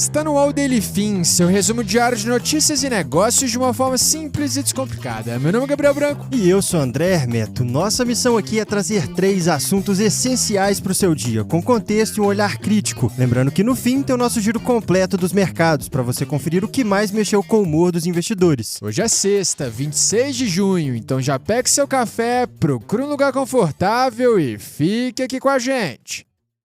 Está no ar o Daily Fin, seu resumo diário de notícias e negócios de uma forma simples e descomplicada. Meu nome é Gabriel Branco. E eu sou André Hermeto. Nossa missão aqui é trazer 3 assuntos essenciais para o seu dia, com contexto e um olhar crítico. Lembrando que no fim tem o nosso giro completo dos mercados, para você conferir o que mais mexeu com o humor dos investidores. Hoje é sexta, 26 de junho, então já pegue seu café, procure um lugar confortável e fique aqui com a gente.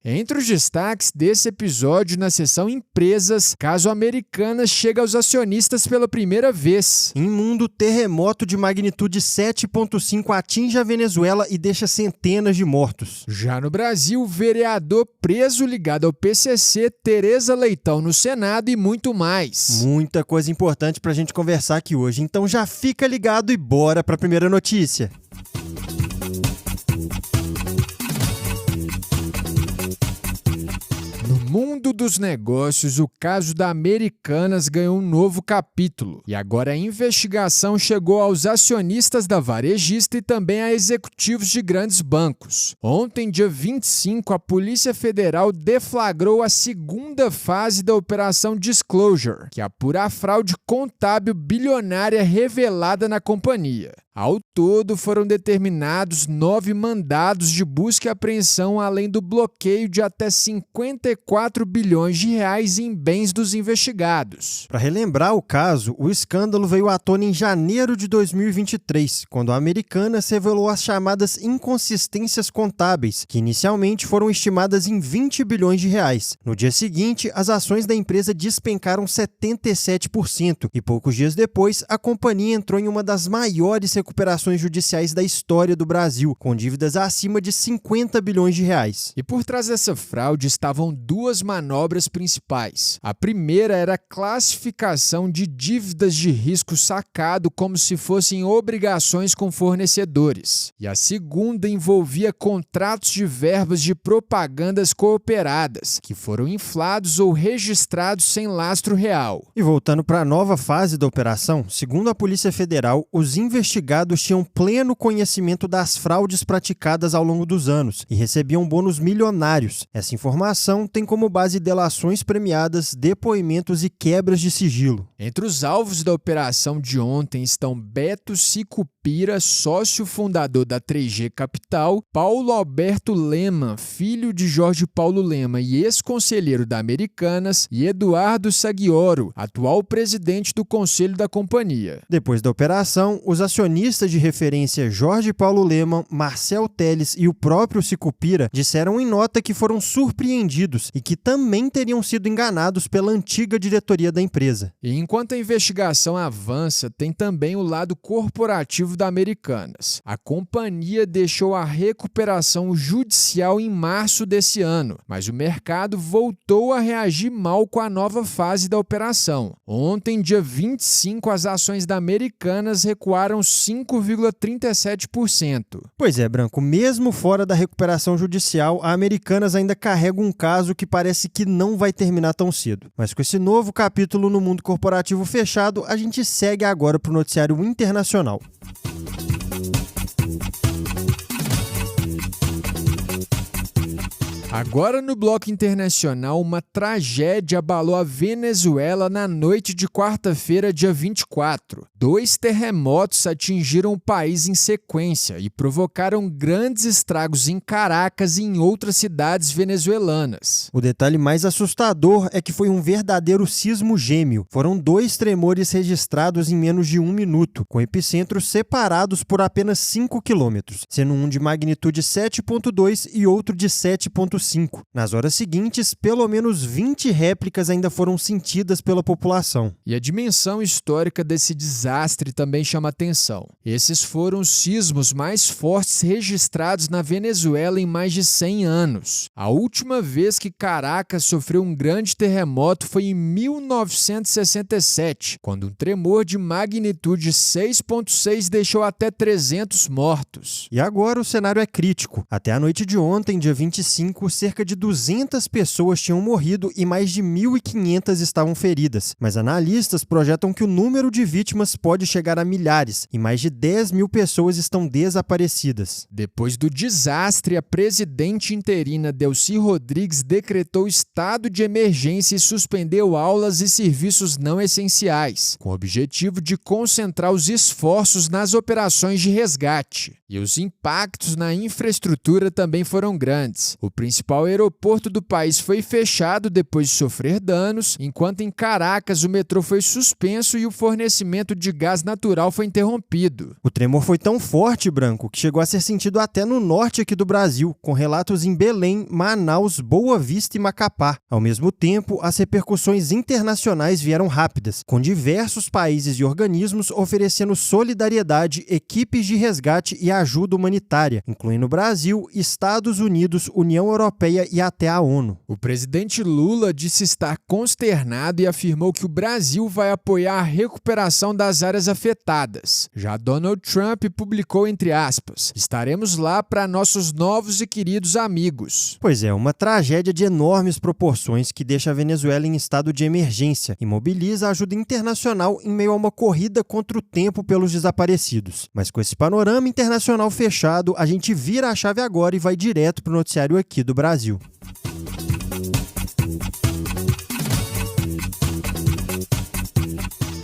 Entre os destaques desse episódio na seção Empresas, caso Americanas chega aos acionistas pela primeira vez. Em mundo, terremoto de magnitude 7.5 atinge a Venezuela e deixa centenas de mortos. Já no Brasil, vereador preso ligado ao PCC, Tereza Leitão no Senado e muito mais. Muita coisa importante pra gente conversar aqui hoje, então já fica ligado e bora pra primeira notícia. No mundo dos negócios, o caso da Americanas ganhou um novo capítulo. E agora a investigação chegou aos acionistas da varejista e também a executivos de grandes bancos. Ontem, dia 25, a Polícia Federal deflagrou a segunda fase da Operação Disclosure, que apura a fraude contábil bilionária revelada na companhia. Ao todo, foram determinados 9 mandados de busca e apreensão, além do bloqueio de até 54 bilhões de reais em bens dos investigados. Para relembrar o caso, o escândalo veio à tona em janeiro de 2023, quando a Americanas revelou as chamadas inconsistências contábeis, que inicialmente foram estimadas em 20 bilhões de reais. No dia seguinte, as ações da empresa despencaram 77% e poucos dias depois, a companhia entrou em uma das maiores recuperações judiciais da história do Brasil, com dívidas acima de 50 bilhões de reais. E por trás dessa fraude estavam 2 manobras principais. A primeira era a classificação de dívidas de risco sacado como se fossem obrigações com fornecedores. E a segunda envolvia contratos de verbas de propagandas cooperadas, que foram inflados ou registrados sem lastro real. E voltando para a nova fase da operação, segundo a Polícia Federal, os investigados tinham pleno conhecimento das fraudes praticadas ao longo dos anos e recebiam bônus milionários. Essa informação tem como base delações premiadas, depoimentos e quebras de sigilo. Entre os alvos da operação de ontem estão Beto Sicupira, sócio fundador da 3G Capital, Paulo Alberto Lema, filho de Jorge Paulo Lema e ex-conselheiro da Americanas, e Eduardo Saggioro, atual presidente do conselho da companhia. Depois da operação, os acionistas de referência Jorge Paulo Lema, Marcel Teles e o próprio Sicupira disseram em nota que foram surpreendidos e que também teriam sido enganados pela antiga diretoria da empresa. E enquanto a investigação avança, tem também o lado corporativo da Americanas. A companhia deixou a recuperação judicial em março desse ano, mas o mercado voltou a reagir mal com a nova fase da operação. Ontem, dia 25, as ações da Americanas recuaram 5,37%. Pois é, Branco, mesmo fora da recuperação judicial, a Americanas ainda carrega um caso que parece que não vai terminar tão cedo. Mas com esse novo capítulo no mundo corporativo fechado, a gente segue agora para o noticiário internacional. Agora no bloco internacional, uma tragédia abalou a Venezuela na noite de quarta-feira, dia 24. 2 terremotos atingiram o país em sequência e provocaram grandes estragos em Caracas e em outras cidades venezuelanas. O detalhe mais assustador é que foi um verdadeiro sismo gêmeo. Foram 2 tremores registrados em menos de 1 minuto, com epicentros separados por apenas 5 quilômetros, sendo um de magnitude 7.2 e outro de 7.5. Nas horas seguintes, pelo menos 20 réplicas ainda foram sentidas pela população. E a dimensão histórica desse desastre também chama atenção. Esses foram os sismos mais fortes registrados na Venezuela em mais de 100 anos. A última vez que Caracas sofreu um grande terremoto foi em 1967, quando um tremor de magnitude 6.6 deixou até 300 mortos. E agora o cenário é crítico. Até a noite de ontem, dia 25, cerca de 200 pessoas tinham morrido e mais de 1.500 estavam feridas, mas analistas projetam que o número de vítimas pode chegar a milhares e mais de 10 mil pessoas estão desaparecidas. Depois do desastre, a presidente interina Delcy Rodrigues decretou estado de emergência e suspendeu aulas e serviços não essenciais, com o objetivo de concentrar os esforços nas operações de resgate. E os impactos na infraestrutura também foram grandes. O principal aeroporto do país foi fechado depois de sofrer danos, enquanto em Caracas o metrô foi suspenso e o fornecimento de gás natural foi interrompido. O tremor foi tão forte, Branco, que chegou a ser sentido até no norte aqui do Brasil, com relatos em Belém, Manaus, Boa Vista e Macapá. Ao mesmo tempo, as repercussões internacionais vieram rápidas, com diversos países e organismos oferecendo solidariedade, equipes de resgate e ajuda humanitária, incluindo Brasil, Estados Unidos, União Europeia e até a ONU. O presidente Lula disse estar consternado e afirmou que o Brasil vai apoiar a recuperação das áreas afetadas. Já Donald Trump publicou, entre aspas, "Estaremos lá para nossos novos e queridos amigos." Pois é, uma tragédia de enormes proporções que deixa a Venezuela em estado de emergência e mobiliza a ajuda internacional em meio a uma corrida contra o tempo pelos desaparecidos. Mas com esse panorama internacional fechado, a gente vira a chave agora e vai direto para o noticiário aqui do Brasil.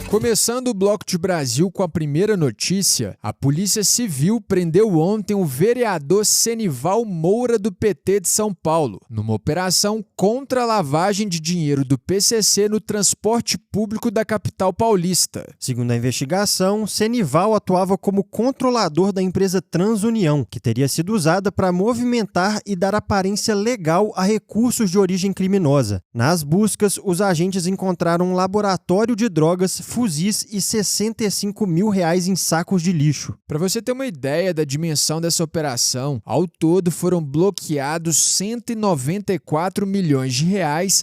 Começando o Bloco de Brasil com a primeira notícia, a Polícia Civil prendeu ontem o vereador Senival Moura do PT de São Paulo, numa operação contra a lavagem de dinheiro do PCC no transporte público da capital paulista. Segundo a investigação, Senival atuava como controlador da empresa Transunião, que teria sido usada para movimentar e dar aparência legal a recursos de origem criminosa. Nas buscas, os agentes encontraram um laboratório de drogas, fuzis e R$65 mil em sacos de lixo. Para você ter uma ideia da dimensão dessa operação, ao todo foram bloqueados R$194 milhões,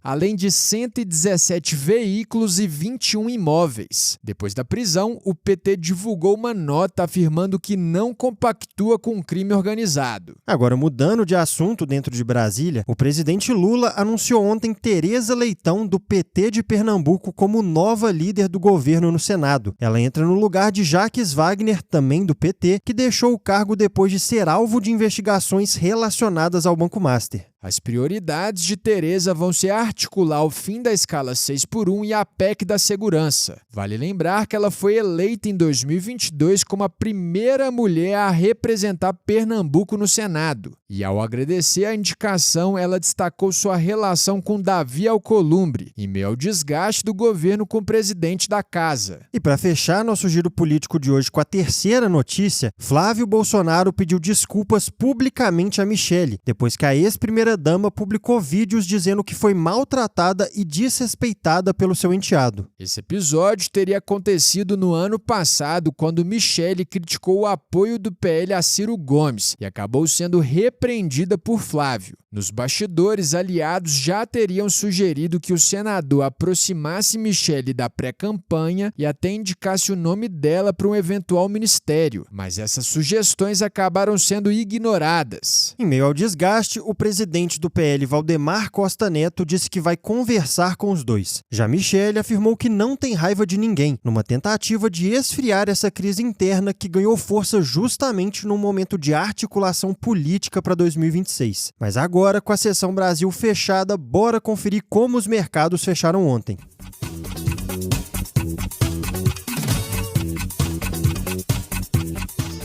além de 117 veículos e 21 imóveis. Depois da prisão, o PT divulgou uma nota afirmando que não compactua com o crime organizado. Agora, mudando de assunto dentro de Brasília, o presidente Lula anunciou ontem Tereza Leitão, do PT de Pernambuco, como nova líder do governo no Senado. Ela entra no lugar de Jacques Wagner, também do PT, que deixou o cargo depois de ser alvo de investigações relacionadas ao Banco Master. As prioridades de Tereza vão ser articular o fim da escala 6x1 e a PEC da segurança. Vale lembrar que ela foi eleita em 2022 como a primeira mulher a representar Pernambuco no Senado. E ao agradecer a indicação, ela destacou sua relação com Davi Alcolumbre, em meio ao desgaste do governo com o presidente da casa. E para fechar nosso giro político de hoje com a terceira notícia, Flávio Bolsonaro pediu desculpas publicamente a Michelle, depois que a ex-primeira-dama publicou vídeos dizendo que foi maltratada e desrespeitada pelo seu enteado. Esse episódio teria acontecido no ano passado, quando Michelle criticou o apoio do PL a Ciro Gomes e acabou sendo repreendida por Flávio. Nos bastidores, aliados já teriam sugerido que o senador aproximasse Michelle da pré-campanha e até indicasse o nome dela para um eventual ministério, mas essas sugestões acabaram sendo ignoradas. Em meio ao desgaste, o presidente do PL, Valdemar Costa Neto, disse que vai conversar com os dois. Já Michelle afirmou que não tem raiva de ninguém, numa tentativa de esfriar essa crise interna que ganhou força justamente num momento de articulação política para 2026. Mas agora, com a sessão Brasil fechada, bora conferir como os mercados fecharam ontem.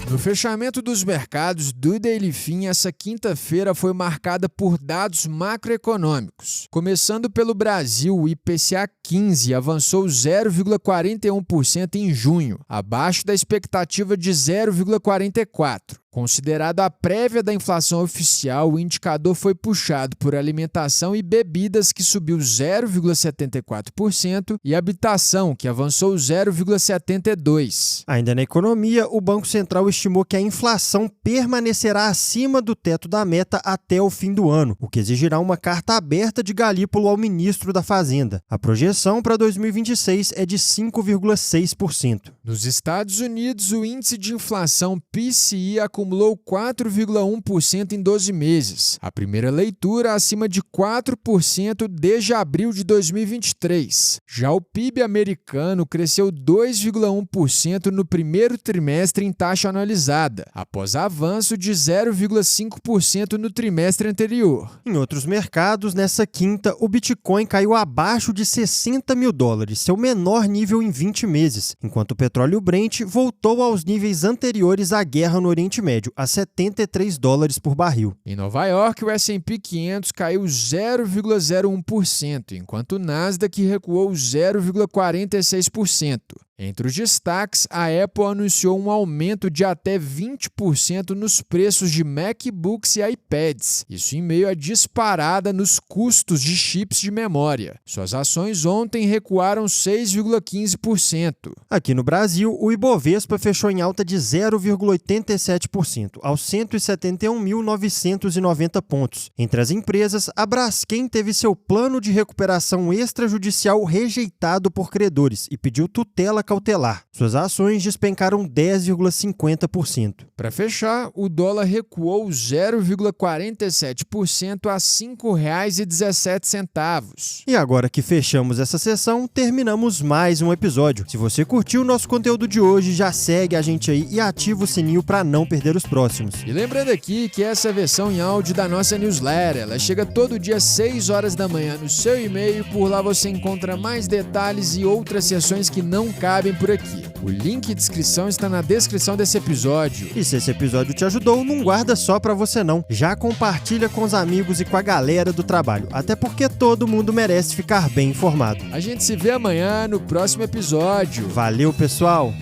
No fechamento dos mercados do Daily Fin, essa quinta-feira foi marcada por dados macroeconômicos. Começando pelo Brasil, o IPCA 15 avançou 0,41% em junho, abaixo da expectativa de 0,44%. Considerado a prévia da inflação oficial, o indicador foi puxado por alimentação e bebidas, que subiu 0,74%, e habitação, que avançou 0,72%. Ainda na economia, o Banco Central estimou que a inflação permanecerá acima do teto da meta até o fim do ano, o que exigirá uma carta aberta de Galípolo ao ministro da Fazenda. A projeção para 2026 é de 5,6%. Nos Estados Unidos, o índice de inflação PCE acumulou acumulou 4,1% em 12 meses, a primeira leitura acima de 4% desde abril de 2023. Já o PIB americano cresceu 2,1% no primeiro trimestre em taxa anualizada, após avanço de 0,5% no trimestre anterior. Em outros mercados, nessa quinta, o Bitcoin caiu abaixo de $60 mil, seu menor nível em 20 meses, enquanto o petróleo Brent voltou aos níveis anteriores à guerra no Oriente Médio, a $73 por barril. Em Nova York, o S&P 500 caiu 0,01%, enquanto o Nasdaq recuou 0,46%. Entre os destaques, a Apple anunciou um aumento de até 20% nos preços de MacBooks e iPads, isso em meio à disparada nos custos de chips de memória. Suas ações ontem recuaram 6,15%. Aqui no Brasil, o Ibovespa fechou em alta de 0,87%, aos 171.990 pontos. Entre as empresas, a Braskem teve seu plano de recuperação extrajudicial rejeitado por credores e pediu tutela cautelar. Suas ações despencaram 10,50%. Para fechar, o dólar recuou 0,47% a R$ 5,17. E agora que fechamos essa sessão, terminamos mais um episódio. Se você curtiu o nosso conteúdo de hoje, já segue a gente aí e ativa o sininho para não perder os próximos. E lembrando aqui que essa é a versão em áudio da nossa newsletter. Ela chega todo dia às 6 horas da manhã no seu e-mail. Por lá você encontra mais detalhes e outras sessões que não cabem por aqui. O link e descrição está na descrição desse episódio. E se esse episódio te ajudou, não guarda só pra você não. Já compartilha com os amigos e com a galera do trabalho. Até porque todo mundo merece ficar bem informado. A gente se vê amanhã no próximo episódio. Valeu, pessoal!